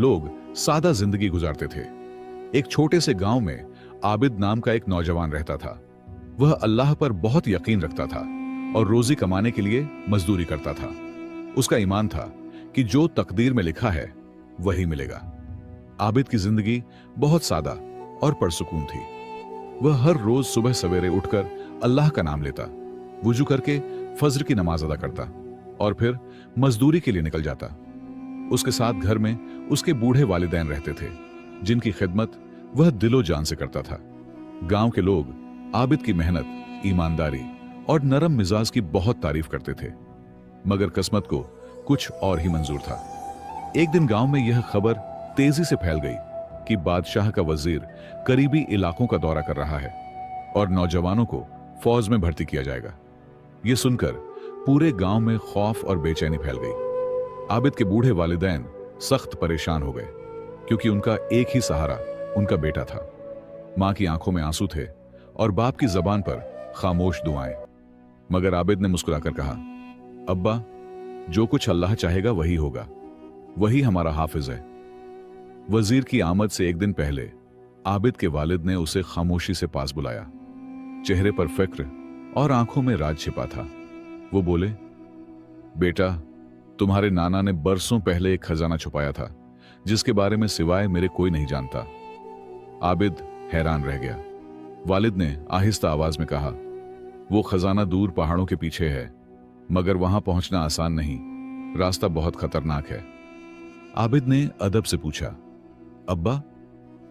लोग सादा जिंदगी गुजारते थे। एक छोटे से गांव में आबिद नाम का एक नौजवान रहता था। वह अल्लाह पर बहुत यकीन रखता था और रोजी कमाने के लिए मजदूरी करता था। उसका ईमान था कि जो तकदीर में लिखा है वही मिलेगा। आबिद की जिंदगी बहुत सादा और पुरसुकून थी। वह हर रोज सुबह सवेरे उठकर अल्लाह का नाम लेता, वुजू करके फज्र की नमाज अदा करता और फिर मजदूरी के लिए निकल जाता। उसके साथ घर में उसके बूढ़े वालिदैन रहते थे, जिनकी खिदमत वह दिलो जान से करता था। गांव के लोग आबिद की मेहनत, ईमानदारी और नरम मिजाज की बहुत तारीफ करते थे, मगर किस्मत को कुछ और ही मंजूर था। एक दिन गांव में यह खबर तेजी से फैल गई कि बादशाह का वजीर करीबी इलाकों का दौरा कर रहा है और नौजवानों को फौज में भर्ती किया जाएगा। यह सुनकर पूरे गांव में खौफ और बेचैनी फैल गई। आबिद के बूढ़े वालिदैन सख्त परेशान हो गए, क्योंकि उनका एक ही सहारा उनका बेटा था। मां की आंखों में आंसू थे और बाप की जबान पर खामोश दुआएं। मगर आबिद ने मुस्कुराकर कहा, अब्बा, जो कुछ अल्लाह चाहेगा वही होगा, वही हमारा हाफिज है। वजीर की आमद से एक दिन पहले आबिद के वालिद ने उसे खामोशी से पास बुलाया। चेहरे पर फिक्र और आंखों में राज छिपा था। वो बोले, बेटा, तुम्हारे नाना ने बरसों पहले एक खजाना छुपाया था, जिसके बारे में सिवाय मेरे कोई नहीं जानता। आबिद हैरान रह गया। वालिद ने आहिस्ता आवाज में कहा, वो खजाना दूर पहाड़ों के पीछे है, मगर वहां पहुंचना आसान नहीं, रास्ता बहुत खतरनाक है। आबिद ने अदब से पूछा, अब्बा,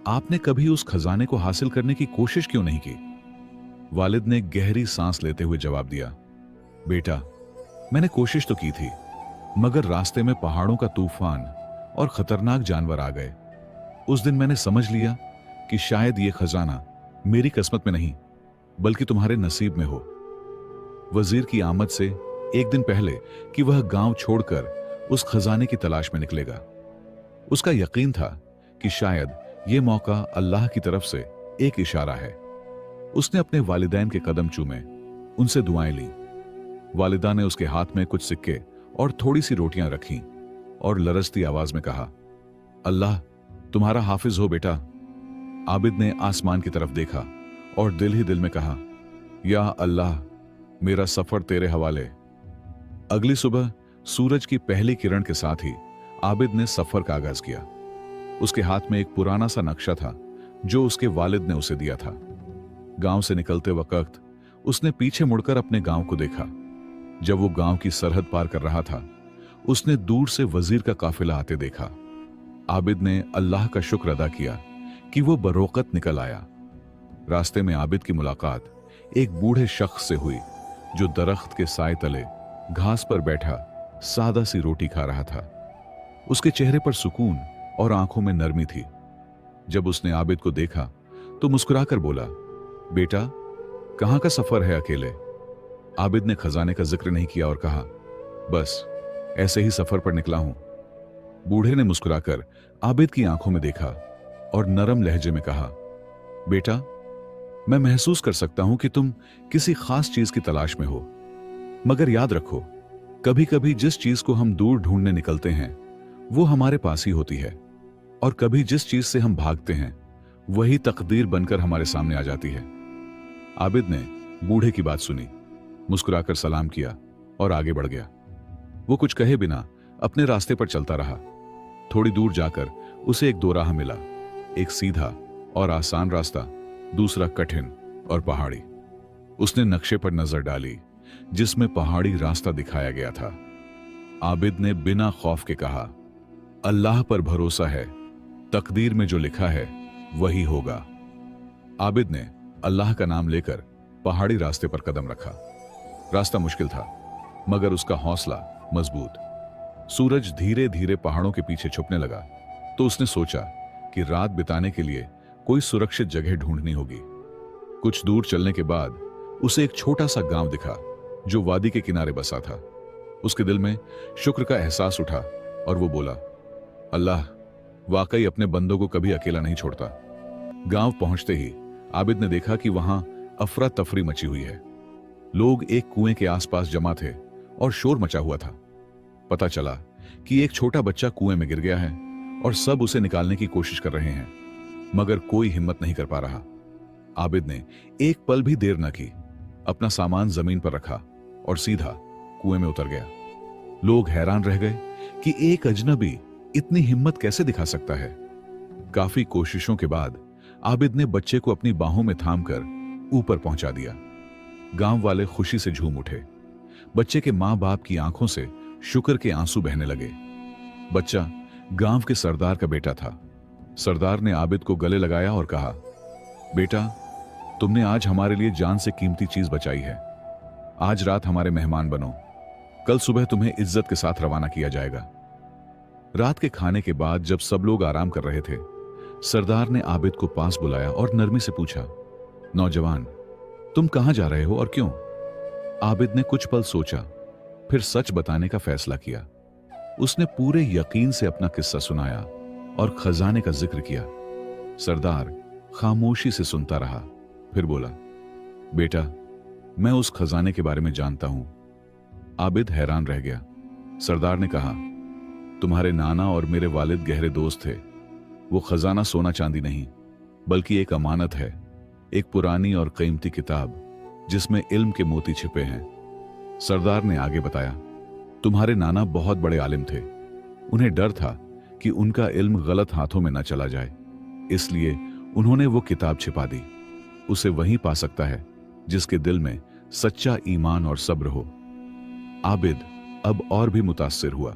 आपने कभी उस खजाने को हासिल करने की कोशिश क्यों नहीं की? वालिद ने गहरी सांस लेते हुए जवाब दिया, बेटा, मैंने कोशिश तो की थी, मगर रास्ते में पहाड़ों का तूफान और खतरनाक जानवर आ गए। उस दिन मैंने समझ लिया कि शायद यह खजाना मेरी किस्मत में नहीं, बल्कि तुम्हारे नसीब में हो। वजीर की आमद से एक दिन पहले कि वह गांव छोड़कर उस खजाने की तलाश में निकलेगा। उसका यकीन था कि शायद यह मौका अल्लाह की तरफ से एक इशारा है। उसने अपने वालिदैन के कदम चूमे, उनसे दुआएं ली। वालिदा ने उसके हाथ में कुछ सिक्के और थोड़ी सी रोटियां रखी और लरजती आवाज में कहा, अल्लाह तुम्हारा हाफिज हो बेटा। आबिद ने आसमान की तरफ देखा और दिल ही दिल में कहा, या अल्लाह, मेरा सफर तेरे हवाले। अगली सुबह सूरज की पहली किरण के साथ ही आबिद ने सफर का आगाज किया। उसके हाथ में एक पुराना सा नक्शा था जो उसके वालिद ने उसे दिया था। गांव से निकलते वक्त उसने पीछे मुड़कर अपने गांव को देखा। जब वो गांव की सरहद पार कर रहा था, उसने दूर से वजीर का काफिला आते देखा। आबिद ने अल्लाह का शुक्र अदा किया कि वो बरोकत निकल आया। रास्ते में आबिद की मुलाकात एक बूढ़े शख्स से हुई, जो दरख्त के साए तले घास पर बैठा सादा सी रोटी खा रहा था। उसके चेहरे पर सुकून और आंखों में नरमी थी। जब उसने आबिद को देखा तो मुस्कुराकर बोला, बेटा, कहां का सफर है अकेले? आबिद ने खजाने का जिक्र नहीं किया और कहा, बस ऐसे ही सफर पर निकला हूं। बूढ़े ने मुस्कुराकर आबिद की आंखों में देखा और नरम लहजे में कहा, बेटा, मैं महसूस कर सकता हूं कि तुम किसी खास चीज की तलाश में हो, मगर याद रखो, कभी कभी जिस चीज को हम दूर ढूंढने निकलते हैं वो हमारे पास ही होती है, और कभी जिस चीज से हम भागते हैं वही तकदीर बनकर हमारे सामने आ जाती है। आबिद ने बूढ़े की बात सुनी, मुस्कुराकर सलाम किया और आगे बढ़ गया। वो कुछ कहे बिना अपने रास्ते पर चलता रहा। थोड़ी दूर जाकर उसे एक दोराहा मिला, एक सीधा और आसान रास्ता, दूसरा कठिन और पहाड़ी। उसने नक्शे पर नजर डाली, जिसमें पहाड़ी रास्ता दिखाया गया था। आबिद ने बिना खौफ के कहा, अल्लाह पर भरोसा है, तकदीर में जो लिखा है वही होगा। आबिद ने अल्लाह का नाम लेकर पहाड़ी रास्ते पर कदम रखा। रास्ता मुश्किल था, मगर उसका हौसला मजबूत। सूरज धीरे धीरे पहाड़ों के पीछे छुपने लगा तो उसने सोचा कि रात बिताने के लिए कोई सुरक्षित जगह ढूंढनी होगी। कुछ दूर चलने के बाद उसे एक छोटा सा गांव दिखा जो वादी के किनारे बसा था। उसके दिल में शुक्र का एहसास उठा और वो बोला, अल्लाह वाकई अपने बंदों को कभी अकेला नहीं छोड़ता। गांव पहुंचते ही आबिद ने देखा कि वहां अफरा तफरी मची हुई है। लोग एक कुएं के आसपास जमा थे और शोर मचा हुआ था। पता चला कि एक छोटा बच्चा कुएं में गिर गया है और सब उसे निकालने की कोशिश कर रहे हैं, मगर कोई हिम्मत नहीं कर पा रहा। आबिद ने एक पल भी देर न की, अपना सामान जमीन पर रखा और सीधा कुएं में उतर गया। लोग हैरान रह गए कि एक अजनबी इतनी हिम्मत कैसे दिखा सकता है। काफी कोशिशों के बाद आबिद ने बच्चे को अपनी बाहों में थामकर ऊपर पहुंचा दिया। गांव वाले खुशी से झूम उठे। बच्चे के मां बाप की आंखों से शुक्र के आंसू बहने लगे। बच्चा गांव के सरदार का बेटा था। सरदार ने आबिद को गले लगाया और कहा, बेटा, तुमने आज हमारे लिए जान से कीमती चीज बचाई है। आज रात हमारे मेहमान बनो। कल सुबह तुम्हें इज्जत के साथ रवाना किया जाएगा। रात के खाने के बाद जब सब लोग आराम कर रहे थे, सरदार ने आबिद को पास बुलाया और नरमी से पूछा, नौजवान, तुम कहां जा रहे हो और क्यों? आबिद ने कुछ पल सोचा, फिर सच बताने का फैसला किया। उसने पूरे यकीन से अपना किस्सा सुनाया और खजाने का जिक्र किया। सरदार खामोशी से सुनता रहा, फिर बोला, बेटा, मैं उस खजाने के बारे में जानता हूं। आबिद हैरान रह गया। सरदार ने कहा, तुम्हारे नाना और मेरे वालिद गहरे दोस्त थे। वो खजाना सोना चांदी नहीं, बल्कि एक अमानत है, एक पुरानी और कीमती किताब जिसमें इल्म के मोती छिपे हैं। सरदार ने आगे बताया, तुम्हारे नाना बहुत बड़े आलिम थे। उन्हें डर था कि उनका इल्म गलत हाथों में न चला जाए, इसलिए उन्होंने वो किताब छिपा दी। उसे वही पा सकता है जिसके दिल में सच्चा ईमान और सब्र हो। आबिद अब और भी मुतासिर हुआ।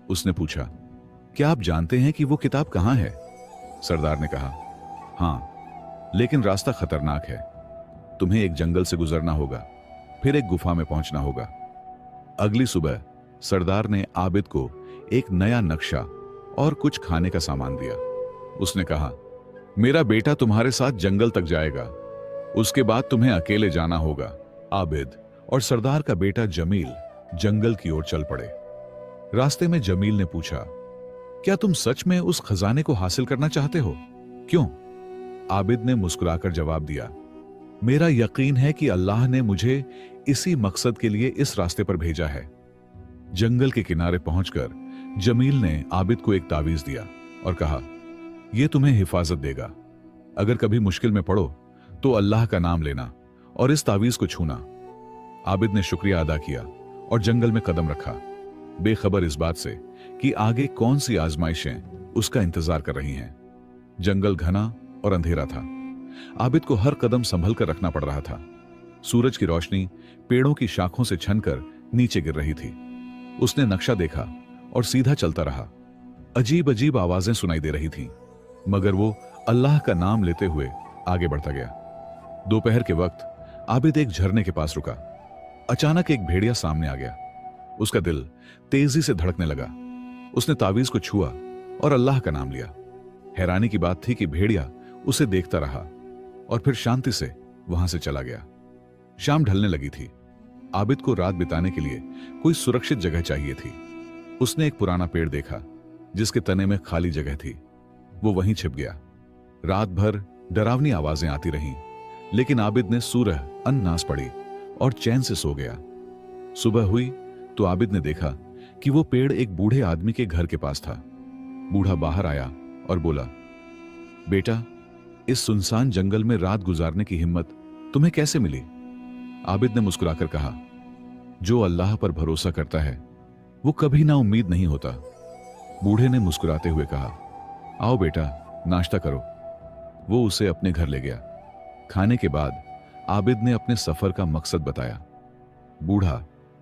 उसने पूछा, क्या आप जानते हैं कि वो किताब कहां है? सरदार ने कहा, हां, लेकिन रास्ता खतरनाक है। तुम्हें एक जंगल से गुजरना होगा, फिर एक गुफा में पहुंचना होगा। अगली सुबह सरदार ने आबिद को एक नया नक्शा और कुछ खाने का सामान दिया। उसने कहा, मेरा बेटा तुम्हारे साथ जंगल तक जाएगा, उसके बाद तुम्हें अकेले जाना होगा। आबिद और सरदार का बेटा जमील जंगल की ओर चल पड़े। रास्ते में जमील ने पूछा, क्या तुम सच में उस खजाने को हासिल करना चाहते हो? क्यों? आबिद ने मुस्कुराकर जवाब दिया, मेरा यकीन है कि अल्लाह ने मुझे इसी मकसद के लिए इस रास्ते पर भेजा है। जंगल के किनारे पहुंचकर जमील ने आबिद को एक तावीज दिया और कहा, यह तुम्हें हिफाजत देगा। अगर कभी मुश्किल में पड़ो तो अल्लाह का नाम लेना और इस तावीज को छूना। आबिद ने शुक्रिया अदा किया और जंगल में कदम रखा, बेखबर इस बात से कि आगे कौन सी आजमाइशें उसका इंतजार कर रही हैं। जंगल घना और अंधेरा था। आबिद को हर कदम संभल कर रखना पड़ रहा था। सूरज की रोशनी पेड़ों की शाखों से छनकर नीचे गिर रही थी। उसने नक्शा देखा और सीधा चलता रहा। अजीब अजीब आवाजें सुनाई दे रही थीं, मगर वो अल्लाह का नाम लेते हुए आगे बढ़ता गया। दोपहर के वक्त आबिद एक झरने के पास रुका। अचानक एक भेड़िया सामने आ गया। उसका दिल तेजी से धड़कने लगा। उसने तावीज को छुआ और अल्लाह का नाम लिया। हैरानी की बात थी कि भेड़िया उसे देखता रहा और फिर शांति से वहां से चला गया। शाम ढलने लगी थी। आबिद को रात बिताने के लिए कोई सुरक्षित जगह चाहिए थी। उसने एक पुराना पेड़ देखा जिसके तने में खाली जगह थी। वो वहीं छिप गया। रात भर डरावनी आवाजें आती रहीं, लेकिन आबिद ने सूरह अन्नास पढ़ी और चैन से सो गया। सुबह हुई तो आबिद ने देखा कि वो पेड़ एक बूढ़े आदमी के घर के पास था। बूढ़ा बाहर आया और बोला, बेटा, इस सुनसान जंगल में रात गुजारने की हिम्मत तुम्हें कैसे मिली? आबिद ने मुस्कुराकर कहा, जो अल्लाह पर भरोसा करता है वो कभी ना उम्मीद नहीं होता। बूढ़े ने मुस्कुराते हुए कहा, आओ बेटा, नाश्ता करो। वो उसे अपने घर ले गया। खाने के बाद आबिद ने अपने सफर का मकसद बताया। बूढ़ा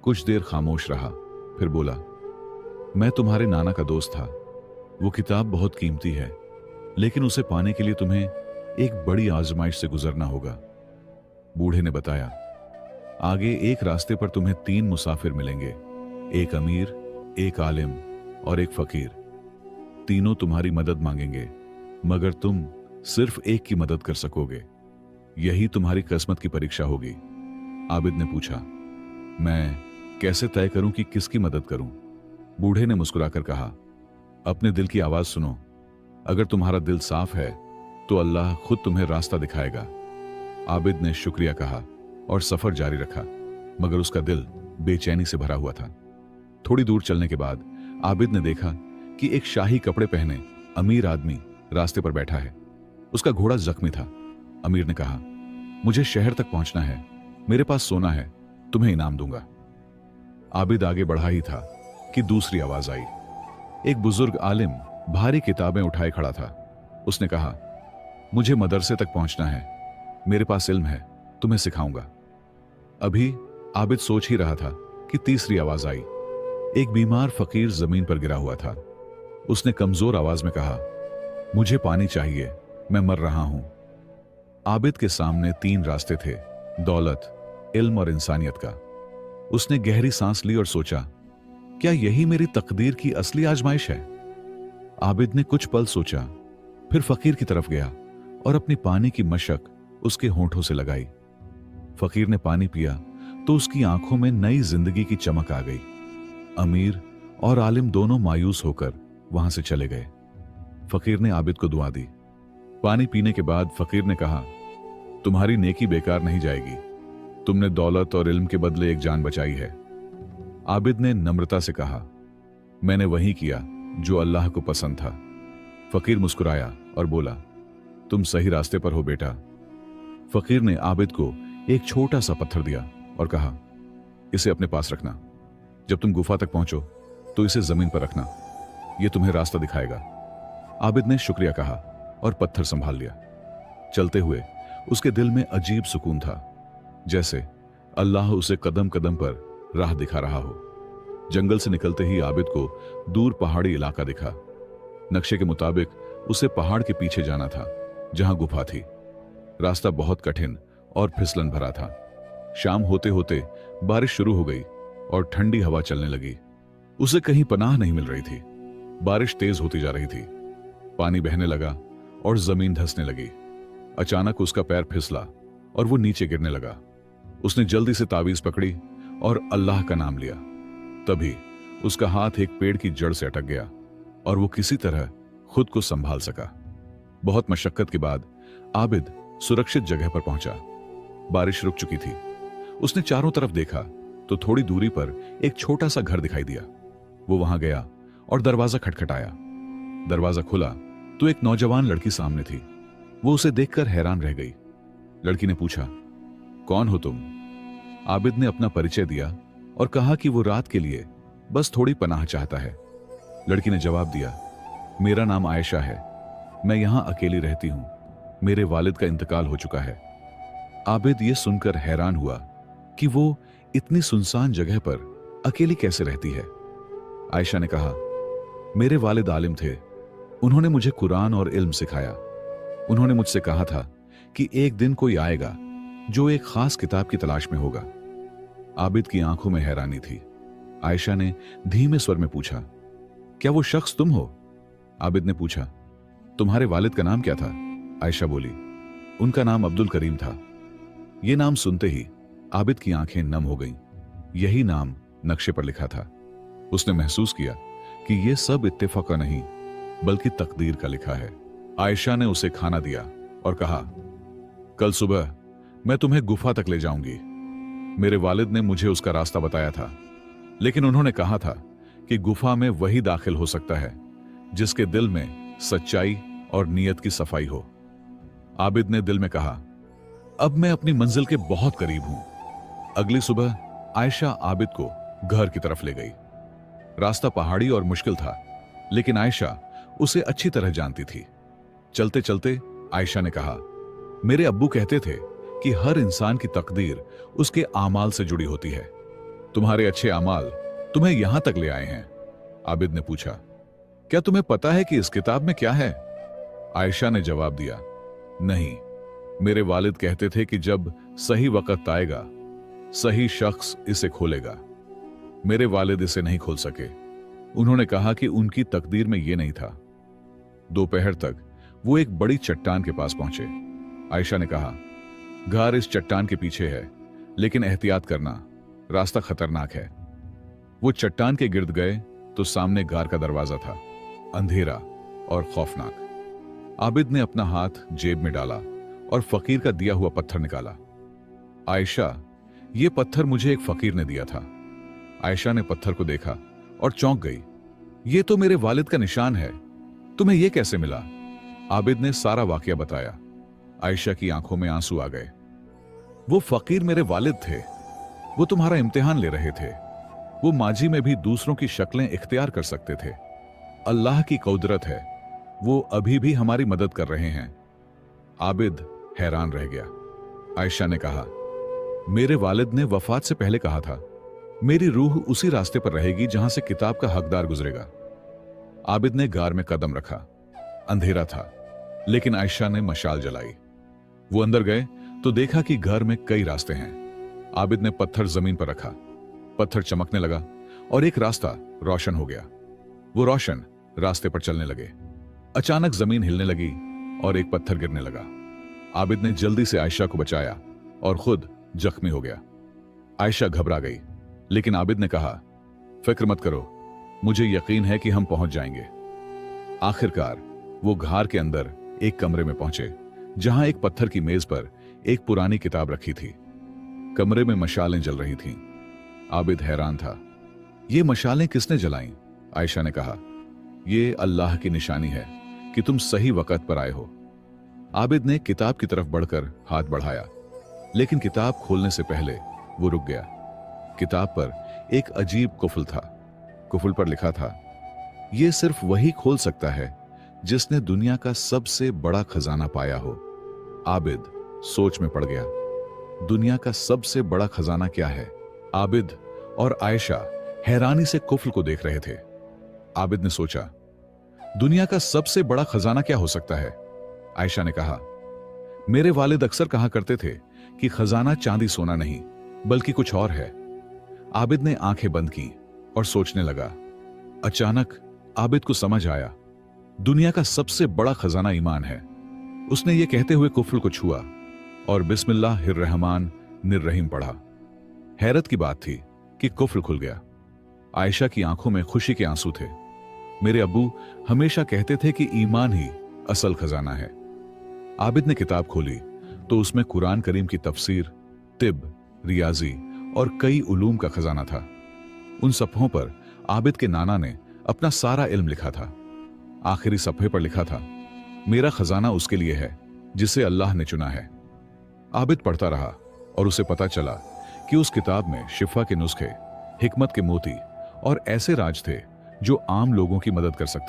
कुछ देर खामोश रहा, फिर बोला, मैं तुम्हारे नाना का दोस्त था। वो किताब बहुत कीमती है, लेकिन उसे पाने के लिए तुम्हें एक बड़ी आजमाइश से गुजरना होगा। बूढ़े ने बताया, आगे एक रास्ते पर तुम्हें 3 मुसाफिर मिलेंगे, एक अमीर, एक आलिम और एक फकीर। तीनों तुम्हारी मदद मांगेंगे, मगर तुम सिर्फ एक की मदद कर सकोगे। यही तुम्हारी किस्मत की परीक्षा होगी। आबिद ने पूछा, मैं कैसे तय करूं कि किसकी मदद करूं? बूढ़े ने मुस्कुराकर कहा, अपने दिल की आवाज सुनो। अगर तुम्हारा दिल साफ है तो अल्लाह खुद तुम्हें रास्ता दिखाएगा। आबिद ने शुक्रिया कहा और सफर जारी रखा, मगर उसका दिल बेचैनी से भरा हुआ था। थोड़ी दूर चलने के बाद आबिद ने देखा कि एक शाही कपड़े पहने अमीर आदमी रास्ते पर बैठा है, उसका घोड़ा जख्मी था। अमीर ने कहा, मुझे शहर तक पहुंचना है, मेरे पास सोना है, तुम्हें इनाम दूंगा। आबिद आगे बढ़ा ही था कि दूसरी आवाज आई। एक बुजुर्ग आलिम भारी किताबें उठाए खड़ा था। उसने कहा, मुझे मदरसे तक पहुंचना है, मेरे पास इल्म है, तुम्हें सिखाऊंगा। अभी आबिद सोच ही रहा था कि तीसरी आवाज आई। एक बीमार फकीर जमीन पर गिरा हुआ था। उसने कमजोर आवाज में कहा, मुझे पानी चाहिए, मैं मर रहा हूं। आबिद के सामने 3 रास्ते थे, दौलत, इल्म और इंसानियत का। उसने गहरी सांस ली और सोचा, क्या यही मेरी तकदीर की असली आजमाइश है? आबिद ने कुछ पल सोचा, फिर फकीर की तरफ गया और अपनी पानी की मशक उसके होंठों से लगाई। फकीर ने पानी पिया तो उसकी आंखों में नई जिंदगी की चमक आ गई। अमीर और आलिम दोनों मायूस होकर वहां से चले गए। फकीर ने आबिद को दुआ दी। पानी पीने के बाद फकीर ने कहा, तुम्हारी नेकी बेकार नहीं जाएगी, तुमने दौलत और इल्म के बदले एक जान बचाई है। आबिद ने नम्रता से कहा, मैंने वही किया जो अल्लाह को पसंद था। फकीर मुस्कुराया और बोला, तुम सही रास्ते पर हो बेटा। फकीर ने आबिद को एक छोटा सा पत्थर दिया और कहा, इसे अपने पास रखना, जब तुम गुफा तक पहुंचो तो इसे जमीन पर रखना, यह तुम्हें रास्ता दिखाएगा। आबिद ने शुक्रिया कहा और पत्थर संभाल लिया। चलते हुए उसके दिल में अजीब सुकून था, जैसे अल्लाह उसे कदम कदम पर राह दिखा रहा हो। जंगल से निकलते ही आबिद को दूर पहाड़ी इलाका दिखा। नक्शे के मुताबिक उसे पहाड़ के पीछे जाना था, जहां गुफा थी। रास्ता बहुत कठिन और फिसलन भरा था। शाम होते होते बारिश शुरू हो गई और ठंडी हवा चलने लगी। उसे कहीं पनाह नहीं मिल रही थी। बारिश तेज होती जा रही थी, पानी बहने लगा और जमीन धंसने लगी। अचानक उसका पैर फिसला और वो नीचे गिरने लगा। उसने जल्दी से तावीज पकड़ी और अल्लाह का नाम लिया। तभी उसका हाथ एक पेड़ की जड़ से अटक गया और वो किसी तरह खुद को संभाल सका। बहुत मशक्कत के बाद आबिद सुरक्षित जगह पर पहुंचा। बारिश रुक चुकी थी। उसने चारों तरफ देखा तो थोड़ी दूरी पर एक छोटा सा घर दिखाई दिया। वो वहां गया और दरवाजा खटखटाया। दरवाजा खुला तो एक नौजवान लड़की सामने थी। वो उसे देखकर हैरान रह गई। लड़की ने पूछा, कौन हो तुम? आबिद ने अपना परिचय दिया और कहा कि वो रात के लिए बस थोड़ी पनाह चाहता है। लड़की ने जवाब दिया, मेरा नाम आयशा है, मैं यहां अकेली रहती हूं, मेरे वालिद का इंतकाल हो चुका है। आबिद ये सुनकर हैरान हुआ कि वो इतनी सुनसान जगह पर अकेली कैसे रहती है। आयशा ने कहा, मेरे वालिद आलिम थे, उन्होंने मुझे कुरान और इल्म सिखाया। उन्होंने मुझसे कहा था कि एक दिन कोई आएगा जो एक खास किताब की तलाश में होगा। आबिद की आंखों में हैरानी थी। आयशा ने धीमे स्वर में पूछा, क्या वो शख्स तुम हो? आबिद ने पूछा, तुम्हारे वालिद का नाम क्या था? आयशा बोली, उनका नाम अब्दुल करीम था। यह नाम सुनते ही आबिद की आंखें नम हो गईं। यही नाम नक्शे पर लिखा था। उसने महसूस किया कि यह सब इत्तेफाक नहीं बल्कि तकदीर का लिखा है। आयशा ने उसे खाना दिया और कहा, कल सुबह मैं तुम्हें गुफा तक ले जाऊंगी। मेरे वालिद ने मुझे उसका रास्ता बताया था, लेकिन उन्होंने कहा था कि गुफा में वही दाखिल हो सकता है जिसके दिल में सच्चाई और नीयत की सफाई हो। आबिद ने दिल में कहा, अब मैं अपनी मंजिल के बहुत करीब हूं। अगली सुबह आयशा आबिद को घर की तरफ ले गई। रास्ता पहाड़ी और मुश्किल था, लेकिन आयशा उसे अच्छी तरह जानती थी। चलते चलते आयशा ने कहा, मेरे अब्बू कहते थे कि हर इंसान की तकदीर उसके आमाल से जुड़ी होती है। तुम्हारे अच्छे आमाल तुम्हें यहां तक ले आए हैं। आबिद ने पूछा, क्या तुम्हें पता है कि इस किताब में क्या है? आयशा ने जवाब दिया, नहीं, मेरे वालिद कहते थे कि जब सही वक्त आएगा सही शख्स इसे खोलेगा। मेरे वालिद इसे नहीं खोल सके। उन्होंने कहा कि उनकी तकदीर में यह नहीं था। दोपहर तक वो एक बड़ी चट्टान के पास पहुंचे। आयशा ने कहा, घर इस चट्टान के पीछे है, लेकिन एहतियात करना, रास्ता खतरनाक है। वो चट्टान के गिर्द गए तो सामने गार का दरवाजा था, अंधेरा और खौफनाक। आबिद ने अपना हाथ जेब में डाला और फकीर का दिया हुआ पत्थर निकाला। आयशा, ये पत्थर मुझे एक फकीर ने दिया था। आयशा ने पत्थर को देखा और चौंक गई। ये तो मेरे वालिद का निशान है। तुम्हें यह कैसे मिला? आबिद ने सारा वाकया बताया। आयशा की आंखों में आंसू आ गए। वो फकीर मेरे वालिद थे। वो तुम्हारा इम्तिहान ले रहे थे। वो माजी में भी दूसरों की शक्लें इख्तियार कर सकते थे। अल्लाह की कुदरत है, वो अभी भी हमारी मदद कर रहे हैं। आबिद हैरान रह गया। आयशा ने कहा, मेरे वालिद ने वफात से पहले कहा था, मेरी रूह उसी रास्ते पर रहेगी जहां से किताब का हकदार गुजरेगा। आबिद ने गार में कदम रखा। अंधेरा था, लेकिन आयशा ने मशाल जलाई। वो अंदर गए तो देखा कि घर में कई रास्ते हैं। आबिद ने पत्थर जमीन पर रखा। पत्थर चमकने लगा और एक रास्ता रोशन हो गया। वो रोशन रास्ते पर चलने लगे। अचानक जमीन हिलने लगी और एक पत्थर गिरने लगा। आबिद ने जल्दी से आयशा को बचाया और खुद जख्मी हो गया। आयशा घबरा गई, लेकिन आबिद ने कहा, फिक्र मत करो, मुझे यकीन है कि हम पहुंच जाएंगे। आखिरकार वो घार के अंदर एक कमरे में पहुंचे, जहां एक पत्थर की मेज पर एक पुरानी किताब रखी थी। कमरे में मशालें जल रही थीं। आबिद हैरान था। ये मशालें किसने जलाईं? आयशा ने कहा, ये अल्लाह की निशानी है कि तुम सही वक्त पर आए हो। आबिद ने किताब की तरफ बढ़कर हाथ बढ़ाया, लेकिन किताब खोलने से पहले वो रुक गया। किताब पर एक अजीब कुफल था। कुफल पर लिखा था, यह सिर्फ वही खोल सकता है जिसने दुनिया का सबसे बड़ा खजाना पाया हो। आबिद सोच में पड़ गया। दुनिया का सबसे बड़ा खजाना क्या है? आबिद और आयशा हैरानी से कुफल को देख रहे थे। आबिद ने सोचा, दुनिया का सबसे बड़ा खजाना क्या हो सकता है? आयशा ने कहा, मेरे वालिद अक्सर कहा करते थे कि खजाना चांदी सोना नहीं बल्कि कुछ और है। आबिद ने आंखें बंद की और सोचने लगा। अचानक आबिद को समझ आया, दुनिया का सबसे बड़ा खजाना ईमान है। उसने ये कहते हुए कुफल को छुआ और बिस्मिल्लाहिर्रहमान निर्रहीम पढ़ा। हैरत की बात थी कि कुफल खुल गया। आयशा की आंखों में खुशी के आंसू थे। मेरे अब्बू हमेशा कहते थे कि ईमान ही असल खजाना है। आबिद ने किताब खोली तो उसमें कुरान करीम की तफसीर, तिब, रियाजी और कई उलूम का खजाना था। उन सफ़ों पर आबिद के नाना ने अपना सारा इल्म लिखा था। आखिरी सफ़े पर लिखा था, मेरा खजाना उसके लिए है जिसे अल्लाह ने चुना है। आबिद पढ़ता रहा और उसे पता चला कि उस किताब में शिफा के नुस्खे, हिकमत के मोती और ऐसे राज थे जो आम लोगों की मदद कर सकते थे।